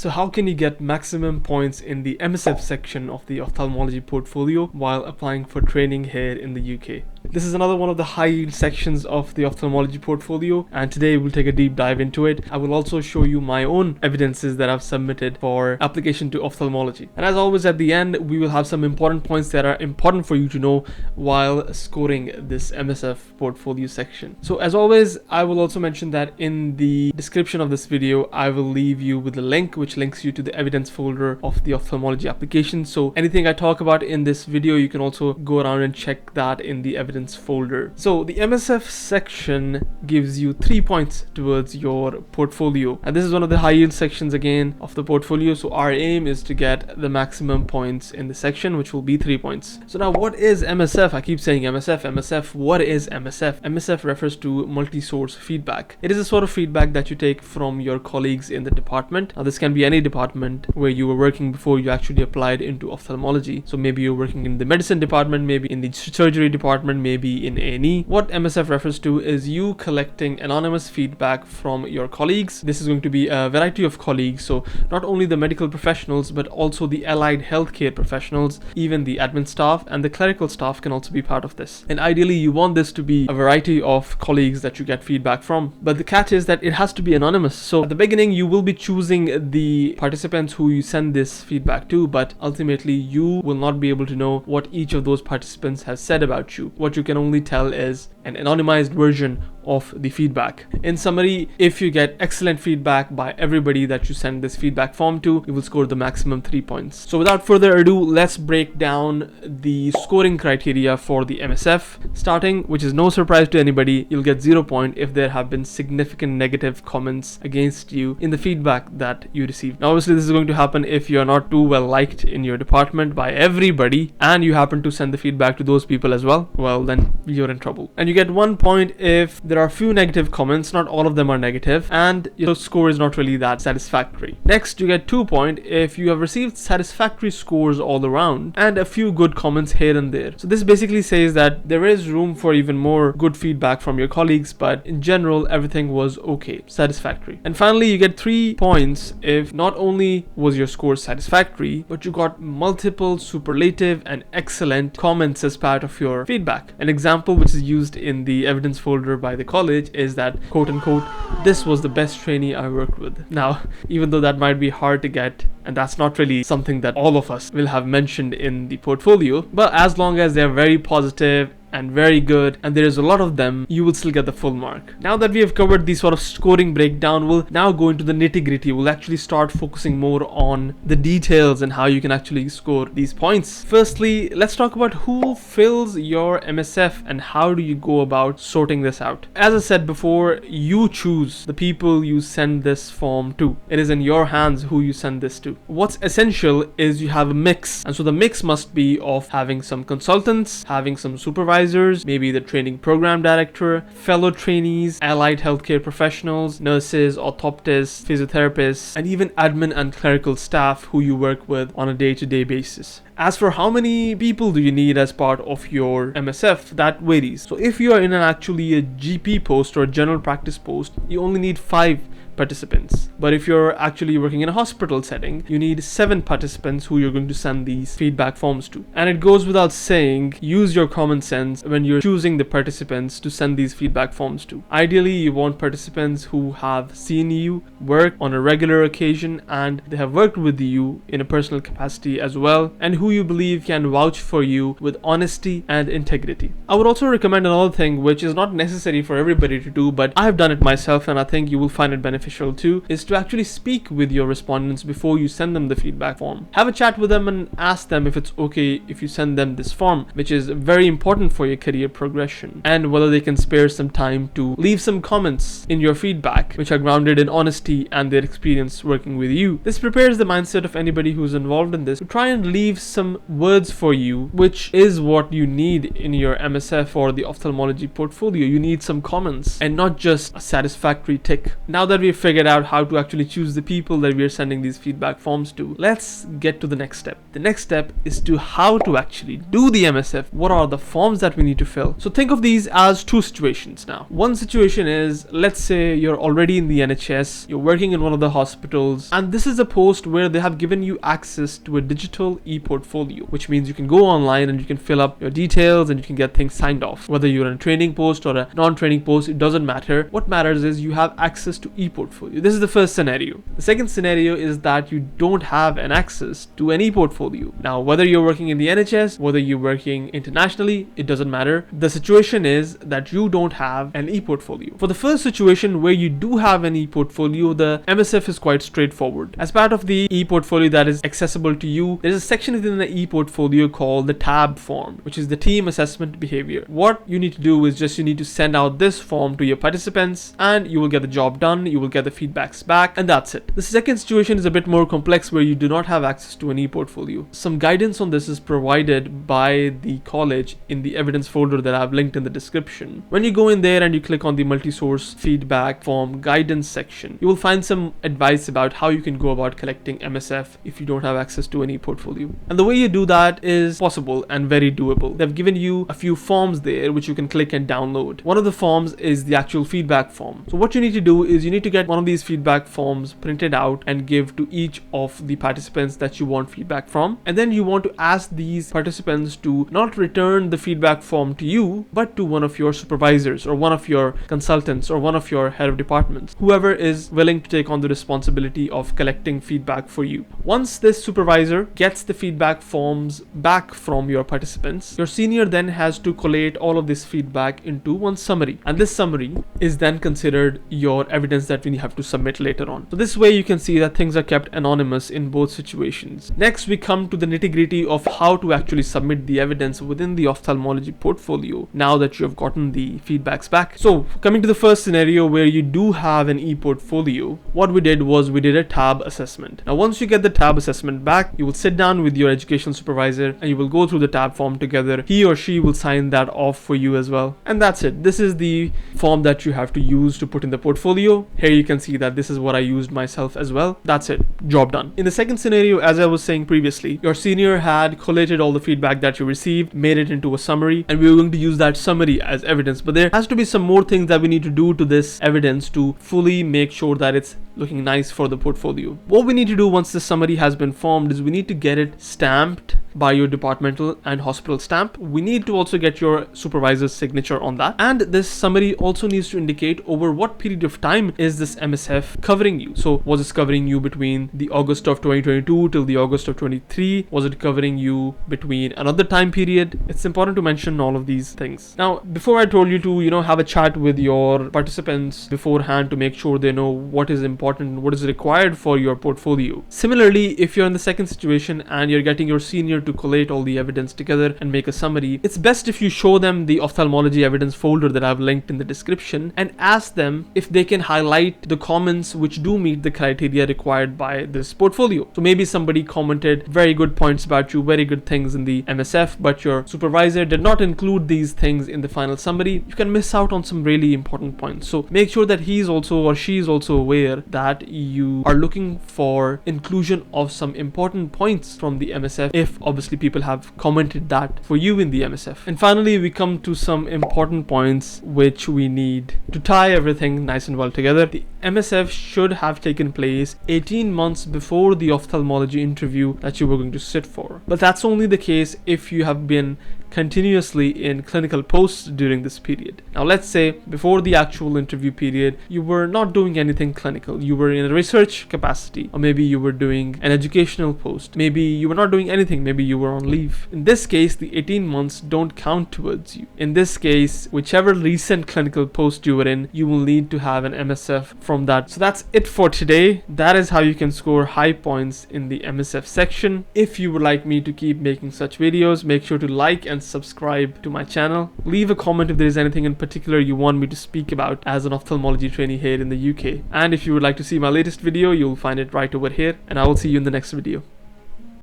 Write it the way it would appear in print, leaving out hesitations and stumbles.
So how can you get maximum points in the MSF section of the ophthalmology portfolio while applying for training here in the UK? This is another one of the high yield sections of the ophthalmology portfolio, and today we'll take a deep dive into it. I will also show you my own evidences that I've submitted for application to ophthalmology. And as always, at the end, we will have some important points that are important for you to know while scoring this MSF portfolio section. So as always, I will also mention that in the description of this video, I will leave you with a link which links you to the evidence folder of the ophthalmology application. So anything I talk about in this video, you can also go around and check that in the evidence folder. So the MSF section gives you 3 points towards your portfolio, and this is one of the high yield sections again of the portfolio. So our aim is to get the maximum points in the section, which will be 3 points. So now, what is MSF? I keep saying MSF. What is MSF? MSF refers to multi-source feedback. It is a sort of feedback that you take from your colleagues in the department. Now this can be any department where you were working before you actually applied into ophthalmology. So maybe you're working in the medicine department, maybe in the surgery department, maybe in A&E. What MSF refers to is you collecting anonymous feedback from your colleagues. This is going to be a variety of colleagues, so not only the medical professionals but also the allied healthcare professionals, even the admin staff and the clerical staff can also be part of this. And ideally you want this to be a variety of colleagues that you get feedback from, but the catch is that it has to be anonymous. So at the beginning you will be choosing the participants who you send this feedback to, but ultimately you will not be able to know what each of those participants has said about you. What you can only tell is an anonymized version of the feedback. In summary, if you get excellent feedback by everybody that you send this feedback form to, you will score the maximum 3 points. So without further ado, let's break down the scoring criteria for the MSF. Starting, which is no surprise to anybody, you'll get 0 point if there have been significant negative comments against you in the feedback that you received. Now obviously this is going to happen if you're not too well liked in your department by everybody and you happen to send the feedback to those people as well. Well, then you're in trouble. And you get 1 point if there are a few negative comments, not all of them are negative, and your score is not really that satisfactory. Next, you get 2 point if you have received satisfactory scores all around and a few good comments here and there. So this basically says that there is room for even more good feedback from your colleagues, but in general everything was okay, satisfactory. And finally, you get 3 points if not only was your score satisfactory, but you got multiple superlative and excellent comments as part of your feedback. An example which is used in the evidence folder by the college is that, quote unquote, "This was the best trainee I worked with." Now, even though that might be hard to get, and that's not really something that all of us will have mentioned in the portfolio, but as long as they're very positive and very good and there is a lot of them, you will still get the full mark. Now that we have covered the sort of scoring breakdown, we'll now go into the nitty-gritty. We'll actually start focusing more on the details and how you can actually score these points. Firstly, let's talk about who fills your MSF and how do you go about sorting this out. As I said before, you choose the people you send this form to. It is in your hands who you send this to. What's essential is you have a mix, and so the mix must be of having some consultants, having some supervisors, maybe the training program director, fellow trainees, allied healthcare professionals, nurses, orthoptists, physiotherapists, and even admin and clerical staff who you work with on a day-to-day basis. As for how many people do you need as part of your MSF, that varies. So if you are in actually a GP post or a general practice post, you only need 5 participants. But if you're actually working in a hospital setting, you need 7 participants who you're going to send these feedback forms to. And it goes without saying, use your common sense when you're choosing the participants to send these feedback forms to. Ideally, you want participants who have seen you work on a regular occasion and they have worked with you in a personal capacity as well, and who you believe can vouch for you with honesty and integrity. I would also recommend another thing which is not necessary for everybody to do, but I've done it myself and I think you will find it beneficial too, is to actually speak with your respondents before you send them the feedback form. Have a chat with them and ask them if it's okay if you send them this form, which is very important for your career progression, and whether they can spare some time to leave some comments in your feedback which are grounded in honesty and their experience working with you. This prepares the mindset of anybody who's involved in this to try and leave some words for you, which is what you need in your MSF or the ophthalmology portfolio. You need some comments and not just a satisfactory tick. Now that we've we've figured out how to actually choose the people that we are sending these feedback forms to, let's get to the next step. The next step is to how to actually do the MSF. What are the forms that we need to fill? So think of these as two situations now. One situation is, let's say you're already in the NHS, you're working in one of the hospitals, and this is a post where they have given you access to a digital e-portfolio, which means you can go online and you can fill up your details and you can get things signed off. Whether you're in a training post or a non-training post, it doesn't matter. What matters is you have access to e-portfolio. This is the first scenario. The second scenario is that you don't have an access to an e-portfolio. Now, whether you're working in the NHS, whether you're working internationally, it doesn't matter. The situation is that you don't have an e-portfolio. For the first situation where you do have an e-portfolio, the MSF is quite straightforward. As part of the e-portfolio that is accessible to you, there is a section within the e-portfolio called the tab form, which is the team assessment behavior. What you need to do is just you need to send out this form to your participants and you will get the job done, you will get the feedbacks back, and that's it. The second situation is a bit more complex where you do not have access to an e-portfolio. Some guidance on this is provided by the college in the evidence folder that I've linked in the description. When you go in there and you click on the multi-source feedback form guidance section, you will find some advice about how you can go about collecting MSF if you don't have access to an e-portfolio. And the way you do that is possible and very doable. They've given you a few forms there which you can click and download. One of the forms is the actual feedback form. So what you need to do is you need to get one of these feedback forms printed out and give to each of the participants that you want feedback from. And then you want to ask these participants to not return the feedback form to you, but to one of your supervisors or one of your consultants or one of your head of departments, whoever is willing to take on the responsibility of collecting feedback for you. Once this supervisor gets the feedback forms back from your participants, your senior then has to collate all of this feedback into one summary, and this summary is then considered your evidence that we have to submit later on. So this way you can see that things are kept anonymous in both situations. Next, we come to the nitty-gritty of how to actually submit the evidence within the ophthalmology portfolio now that you have gotten the feedbacks back. So coming to the first scenario where you do have an e-portfolio, what we did was we did a tab assessment. Now once you get the tab assessment back, you will sit down with your educational supervisor and you will go through the tab form together. He or she will sign that off for you as well. And that's it. This is the form that you have to use to put in the portfolio. Here you can see that this is what I used myself as well. That's it. Job done. In the second scenario, as I was saying previously, your senior had collated all the feedback that you received, made it into a summary, and we were going to use that summary as evidence. But there has to be some more things that we need to do to this evidence to fully make sure that it's looking nice for the portfolio. What we need to do once the summary has been formed is we need to get it stamped by your departmental and hospital stamp. We need to also get your supervisor's signature on that, and this summary also needs to indicate over what period of time is this MSF covering you. So was it covering you between the August of 2022 till the August of 23? Was it covering you between another time period? It's important to mention all of these things. Now before, I told you to have a chat with your participants beforehand to make sure they know what is important and what is required for your portfolio. Similarly, if you're in the second situation and you're getting your senior to collate all the evidence together and make a summary, it's best if you show them the ophthalmology evidence folder that I've linked in the description and ask them if they can highlight the comments which do meet the criteria required by this portfolio. So maybe somebody commented very good points about you, very good things in the MSF, but your supervisor did not include these things in the final summary. You can miss out on some really important points. So make sure that he's also or she's also aware that you are looking for inclusion of some important points from the MSF if obviously people have commented that for you in the MSF. And finally, we come to some important points which we need to tie everything nice and well together. The MSF should have taken place 18 months before the ophthalmology interview that you were going to sit for. But that's only the case if you have been continuously in clinical posts during this period. Now let's say before the actual interview period you were not doing anything clinical, you were in a research capacity, or maybe you were doing an educational post, maybe you were not doing anything, maybe you were on leave. In this case, the 18 months don't count towards you. In this case, whichever recent clinical post you were in, you will need to have an MSF from that. So that's it for today. That is how you can score high points in the MSF section. If you would like me to keep making such videos, make sure to like and subscribe to my channel. Leave a comment if there is anything in particular you want me to speak about as an ophthalmology trainee here in the UK. And if you would like to see my latest video, you'll find it right over here, and I will see you in the next video.